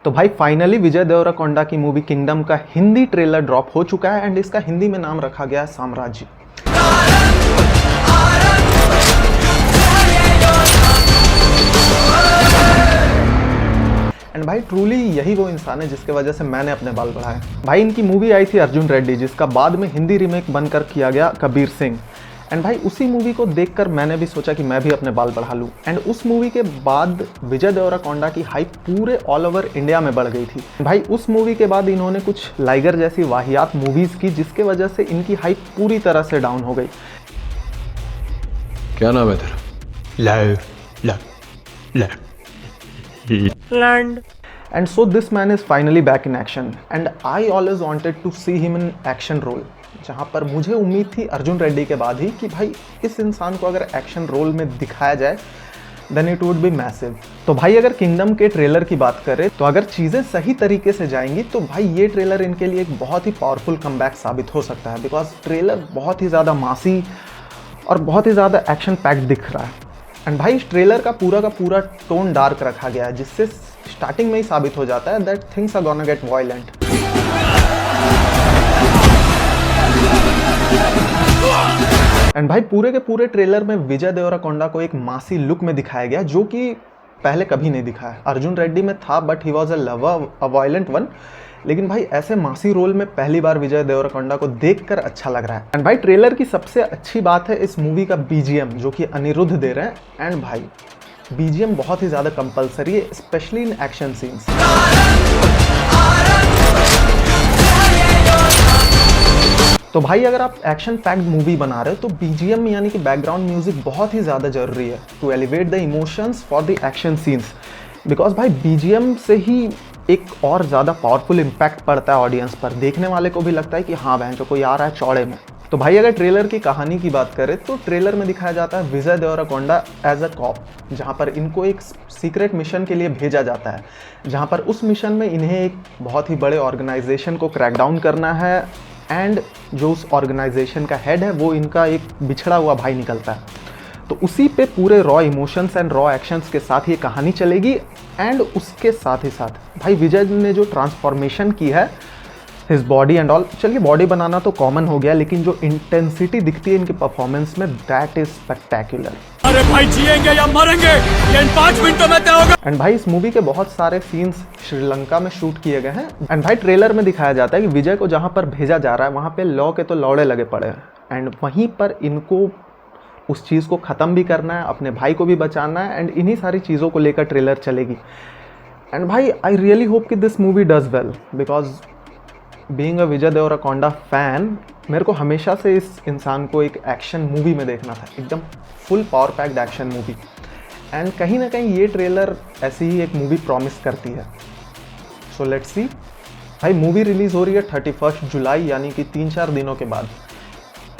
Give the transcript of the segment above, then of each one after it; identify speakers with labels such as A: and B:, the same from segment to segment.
A: तो भाई फाइनली विजय देवरकोंडा की मूवी किंगडम का हिंदी ट्रेलर ड्रॉप हो चुका है एंड इसका हिंदी में नाम रखा गया है साम्राज्य। एंड भाई ट्रूली यही वो इंसान है जिसके वजह से मैंने अपने बाल बढ़ाए। भाई इनकी मूवी आई थी अर्जुन रेड्डी, जिसका बाद में हिंदी रीमेक बनकर किया गया कबीर सिंह। एंड भाई उसी मूवी को देखकर मैंने भी सोचा कि मैं भी अपने बाल बढ़ा लूँ। एंड उस मूवी के बाद विजय देवरकोंडा की हाइप पूरे ऑल ओवर इंडिया में बढ़ गई थी। भाई उस मूवी के बाद इन्होंने कुछ लाइगर जैसी वाहियात मूवीज़ की, जिसके वजह से इनकी हाइप पूरी तरह से डाउन हो गई।
B: क्या नाम है तेरा?
A: Land. And so this man is finally back in action and I always wanted to see him in action role, जहाँ पर मुझे उम्मीद थी अर्जुन रेड्डी के बाद ही कि भाई इस इंसान को अगर एक्शन रोल में दिखाया जाए then it would be massive. तो भाई अगर किंगडम के ट्रेलर की बात करें तो अगर चीज़ें सही तरीके से जाएंगी तो भाई ये ट्रेलर इनके लिए एक बहुत ही पावरफुल कमबैक साबित हो सकता है, बिकॉज ट्रेलर बहुत ही ज़्यादा मासी और बहुत ही ज़्यादा एक्शन पैक्ड दिख रहा है। एंड भाई इस ट्रेलर का पूरा टोन डार्क रखा गया है, जिससे स्टार्टिंग में ही साबित हो जाता है that things are gonna get violent. And भाई पूरे के पूरे ट्रेलर में विजय देवरकोंडा को एक मासी लुक में दिखाया गया, जो कि पहले कभी नहीं दिखा है। अर्जुन रेड्डी में था but he was a lover, a violent one, लेकिन भाई ऐसे मासी रोल में पहली बार विजय देवरकोंडा को देखकर अच्छा लग रहा है। एंड भाई ट्रेलर की सबसे अच्छी बात है इस मूवी का बीजीएम, जो कि अनिरुद्ध दे रहे हैं। एंड भाई बीजीएम बहुत ही ज़्यादा कंपलसरी है, स्पेशली इन एक्शन सीन्स। तो भाई अगर आप एक्शन पैक्ड मूवी बना रहे हो तो बीजीएम यानी कि बैकग्राउंड म्यूजिक बहुत ही ज़्यादा जरूरी है to elevate the emotions for the action scenes, because भाई बीजीएम से ही एक और ज़्यादा पावरफुल इम्पैक्ट पड़ता है ऑडियंस पर। देखने वाले को भी लगता है कि हाँ बहन जो कोई आ रहा है चौड़े में। तो भाई अगर ट्रेलर की कहानी की बात करें तो ट्रेलर में दिखाया जाता है Vijay Deverakonda as a cop, जहाँ पर इनको एक सीक्रेट मिशन के लिए भेजा जाता है, जहाँ पर उस मिशन में इन्हें एक बहुत ही बड़े ऑर्गेनाइजेशन को क्रैकडाउन करना है। एंड जो उस ऑर्गेनाइजेशन का हेड है वो इनका एक बिछड़ा हुआ भाई निकलता है। तो उसी पे पूरे raw emotions and raw actions के साथ ये कहानी चलेगी। एंड उसके साथ ही साथ भाई विजय ने जो ट्रांसफॉर्मेशन की है हिज बॉडी एंड ऑल, चलिए बॉडी बनाना तो कॉमन हो गया, लेकिन जो इंटेंसिटी दिखती है इनके परफॉर्मेंस में दैट इज स्पेक्टेक्युलर।
C: अरे भाई जिएंगे या मरेंगे ये 5 मिनटों में तय होगा।
A: एंड भाई इस मूवी के बहुत सारे सीन्स श्रीलंका में शूट किए गए हैं। एंड भाई ट्रेलर में दिखाया जाता है कि विजय को जहाँ पर भेजा जा रहा है वहाँ पे लॉ के तो लौड़े लगे पड़े हैं, एंड वहीं पर इनको उस चीज़ को ख़त्म भी करना है, अपने भाई को भी बचाना है। एंड इन्हीं सारी चीज़ों को लेकर ट्रेलर चलेगी। एंड भाई आई रियली होप कि this movie does well, because being a Vijay Deverakonda fan मेरे को हमेशा से इस इंसान को एक एक्शन मूवी में देखना था, एकदम full power packed action movie. And कहीं ना कहीं ये ट्रेलर ऐसी ही एक मूवी प्रॉमिस करती है। So let's see. भाई मूवी रिलीज़ हो रही है 31 जुलाई यानी कि 3-4 दिनों के बाद।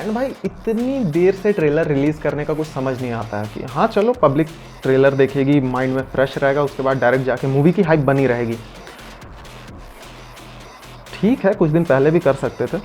A: एंड भाई इतनी देर से ट्रेलर रिलीज़ करने का कुछ समझ नहीं आता है कि हाँ चलो पब्लिक ट्रेलर देखेगी, माइंड में फ्रेश रहेगा, उसके बाद डायरेक्ट जाके मूवी की हाइप बनी रहेगी। ठीक है कुछ दिन पहले भी कर सकते थे।